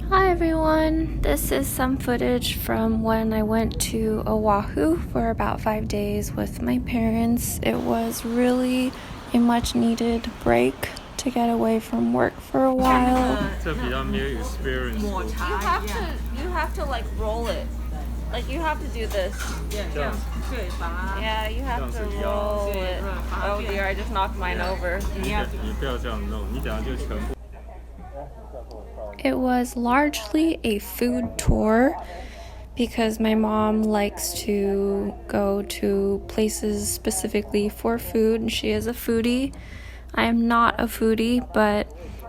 Hi everyone, this is some footage from when I went to Oahu for about 5 days with my parents. It was really a much needed break to get away from work for a while. 这比较没有 experience. You have to like roll it. Like you have to do this. Yeah, you have to roll it. Oh dear, I just knocked mine over. 你不要这样弄，你等下就全部。It was largely a food tour because my mom likes to go to places specifically for food. She is a foodie. I am not a foodie, but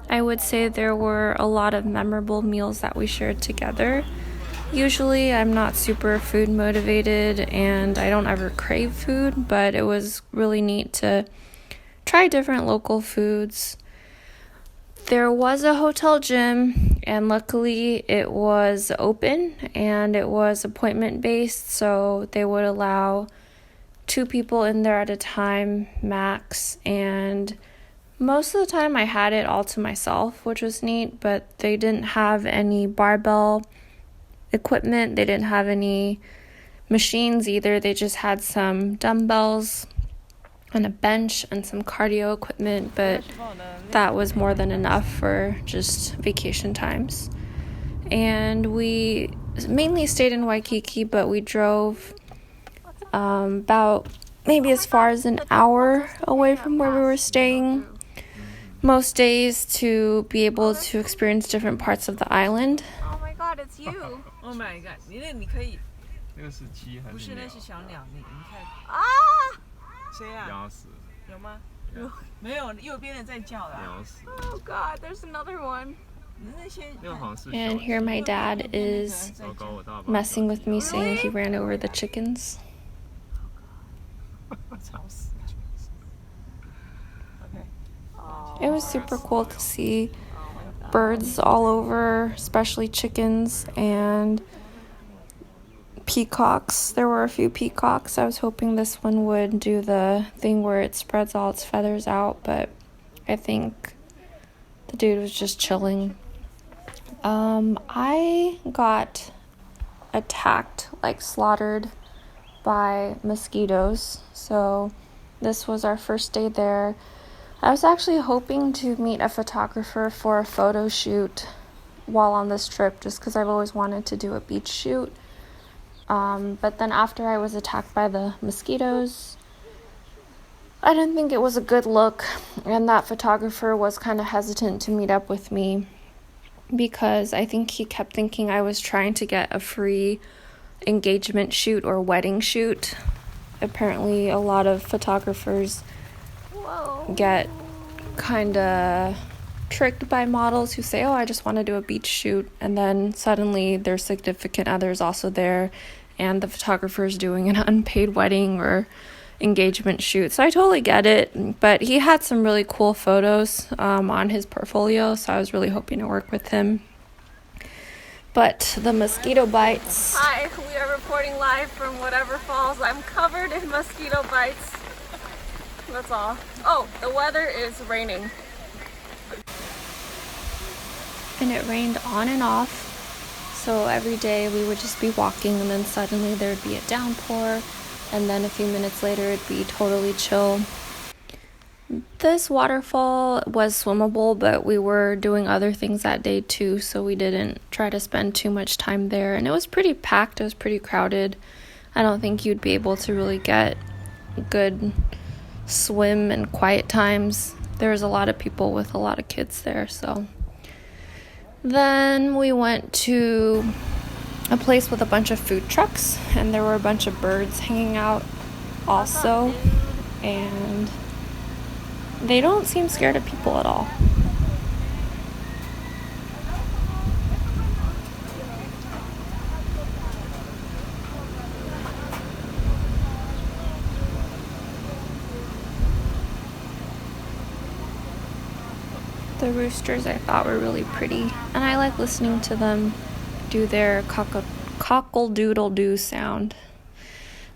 I would say there were a lot of memorable meals that we shared together. Usually I'm not super food motivated and I don't ever crave food, but it was really neat to try different local foods. There was a hotel gym, and luckily it was open and it was appointment based, so they would allow 2 people in there at a time max, and most of the time I had it all to myself, which was neat, but they didn't have any barbell equipment. They didn't have any machines either. They just had some dumbbells and a bench and some cardio equipment, but that was more than enough for just vacation times. And we mainly stayed in Waikiki, but we drove about maybe as far as an hour away from where we were staying most days to be able to experience different parts of the island. Oh my god, it's you. Oh my god，你可以，那个是鸡还是鸟？不是，那是小鸟，你看Ah! 谁啊？咬死，有吗？没有，右边的在叫啦。咬死。 Oh god, there's another one. 那些 那个好像是小 And here my dad is 糟糕，我大把 messing with me, saying he ran over the chickens. 吵死。OK， It was super cool to see birds all over, especially chickens and peacocks. There were a few peacocks. I was hoping this one would do the thing where it spreads all its feathers out, but I think the dude was just chilling. I got attacked, like slaughtered by mosquitoes. So this was our first day there. I was actually hoping to meet a photographer for a photo shoot while on this trip, just because I've always wanted to do a beach shoot. But then after I was attacked by the mosquitoes, I didn't think it was a good look, and that photographer was kind of hesitant to meet up with me because I think he kept thinking I was trying to get a free engagement shoot or wedding shoot. Apparently, a lot of photographers get kind of tricked by models who say, oh, I just want to do a beach shoot, and then suddenly their significant other is also there and the photographer is doing an unpaid wedding or engagement shoot. So I totally get it, but he had some really cool photos on his portfolio, so I was really hoping to work with him. But the mosquito bites. Hi, we are reporting live from whatever falls. I'm covered in mosquito bites. That's all. Oh, the weather is raining. And it rained on and off. So every day we would just be walking and then suddenly there'd be a downpour. And then a few minutes later it'd be totally chill. This waterfall was swimmable, but we were doing other things that day too, so we didn't try to spend too much time there. And it was pretty packed, it was pretty crowded. I don't think you'd be able to really get good swim and quiet times. There was a lot of people with a lot of kids there, so. Then we went to a place with a bunch of food trucks, and there were a bunch of birds hanging out also, and they don't seem scared of people at all. The roosters I thought were really pretty, and I like listening to them do their cockle-doodle-doo sound.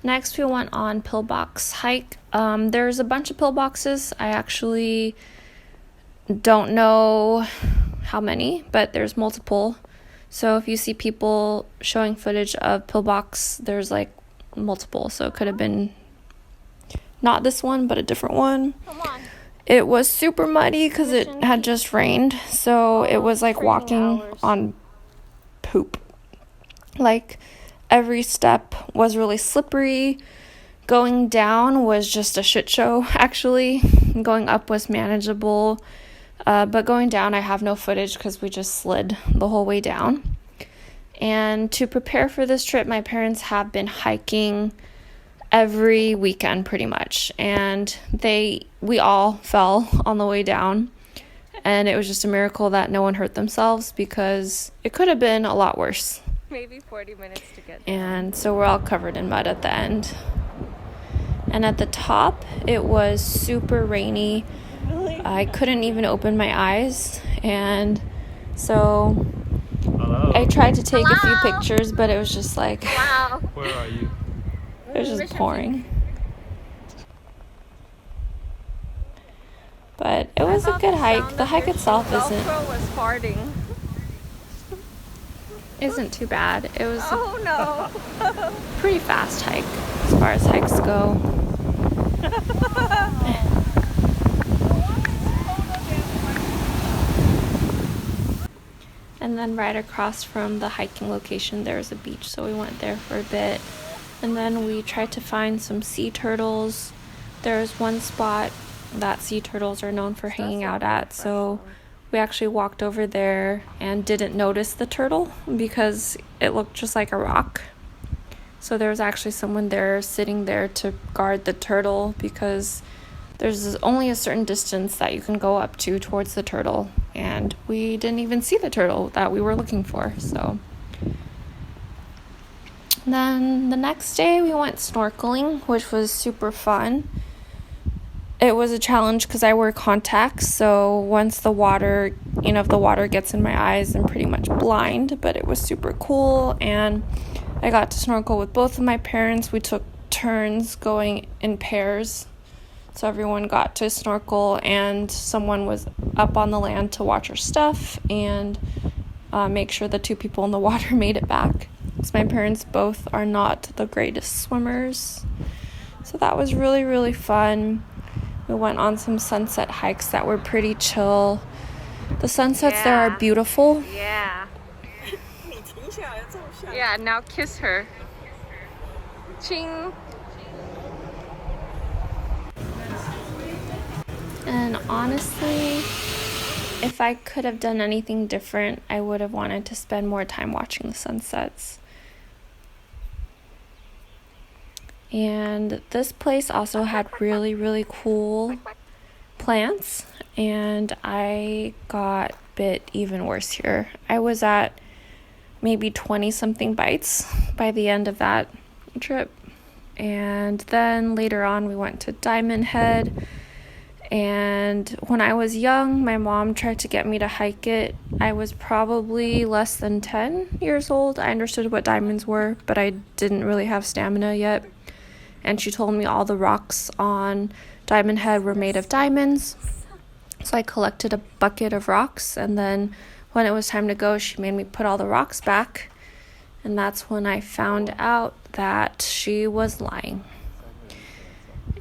Next, we went on pillbox hike. There's a bunch of pillboxes. I actually don't know how many, but there's multiple. So if you see people showing footage of pillbox, there's like multiple. So it could have been not this one, but a different one. Come on. It was super muddy because it had just rained. So it was like walking on poop. Like every step was really slippery. Going down was just a shit show, actually. Going up was manageable. But going down, I have no footage because we just slid the whole way down. And to prepare for this trip, my parents have been hiking every weekend pretty much. And we all fell on the way down. And it was just a miracle that no one hurt themselves because it could have been a lot worse. Maybe 40 minutes to get there. And so we're all covered in mud at the end. And at the top, it was super rainy. Really? I couldn't even open my eyes. And so I tried to take a few pictures, but it was just like... Wow. Where are you? It was just pouring. But it was a good hike. The hike itself isn't too bad. It was a pretty fast hike as far as hikes go. And then right across from the hiking location there was a beach, so we went there for a bit. And then we tried to find some sea turtles. There's one spot that sea turtles are known for hanging out at, so we actually walked over there and didn't notice the turtle because it looked just like a rock. So there was actually someone there sitting there to guard the turtle because there's only a certain distance that you can go up to towards the turtle, and we didn't even see the turtle that we were looking for. So then the next day we went snorkeling, which was super fun. It was a challenge because I wear contacts, so once the water, if the water gets in my eyes, I'm pretty much blind, but it was super cool. And I got to snorkel with both of my parents. We took turns going in pairs, so everyone got to snorkel, and someone was up on the land to watch our stuff and make sure the two people in the water made it back, because my parents both are not the greatest swimmers. So that was really, really fun. We went on some sunset hikes that were pretty chill. The sunsets there are beautiful. Yeah. Yeah, now kiss her. Ching. And honestly, if I could have done anything different, I would have wanted to spend more time watching the sunsets. And this place also had really, really cool plants, and I got bit even worse here. I was at maybe 20-something bites by the end of that trip. And then later on we went to Diamond Head, and when I was young, my mom tried to get me to hike it. I was probably less than 10 years old. I understood what diamonds were, but I didn't really have stamina yet. And she told me all the rocks on Diamond Head were made of diamonds. So I collected a bucket of rocks, and then when it was time to go, she made me put all the rocks back. And that's when I found out that she was lying.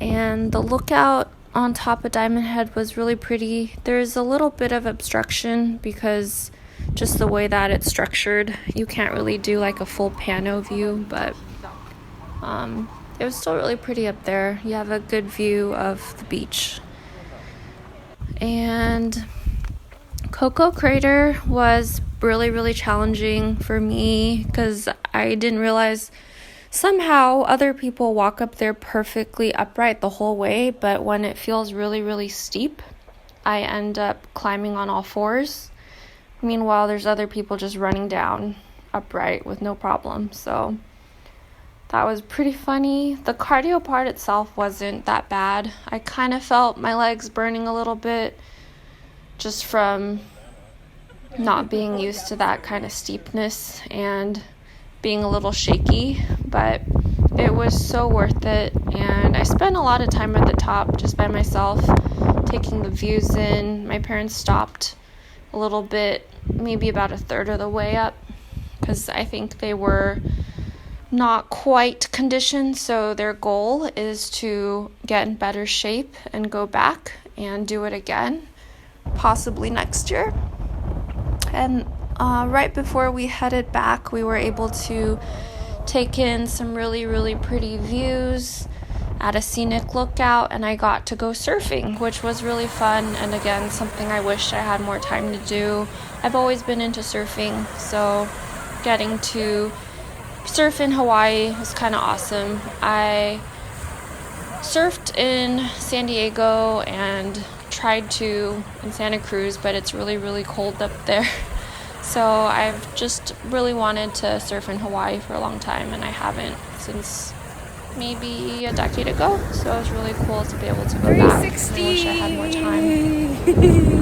And the lookout on top of Diamond Head was really pretty. There's a little bit of obstruction because just the way that it's structured, you can't really do like a full pano view, but it was still really pretty up there. You have a good view of the beach. And Coco Crater was really, really challenging for me because I didn't realize somehow other people walk up there perfectly upright the whole way, but when it feels really, really steep, I end up climbing on all fours. Meanwhile, there's other people just running down upright with no problem. So that was pretty funny. The cardio part itself wasn't that bad. I kind of felt my legs burning a little bit just from not being used to that kind of steepness and being a little shaky, but it was so worth it. And I spent a lot of time at the top just by myself, taking the views in. My parents stopped a little bit, maybe about a third of the way up, because I think they were not quite conditioned. So their goal is to get in better shape and go back and do it again, possibly next year. And right before we headed back, we were able to take in some really, really pretty views at a scenic lookout, and I got to go surfing, which was really fun, and again, something I wish I had more time to do. I've always been into surfing, so getting to surf in Hawaii was kind of awesome. I surfed in San Diego and tried to in Santa Cruz, but it's really, really cold up there. So I've just really wanted to surf in Hawaii for a long time, and I haven't since maybe a decade ago. So it was really cool to be able to go back. I wish I had more time.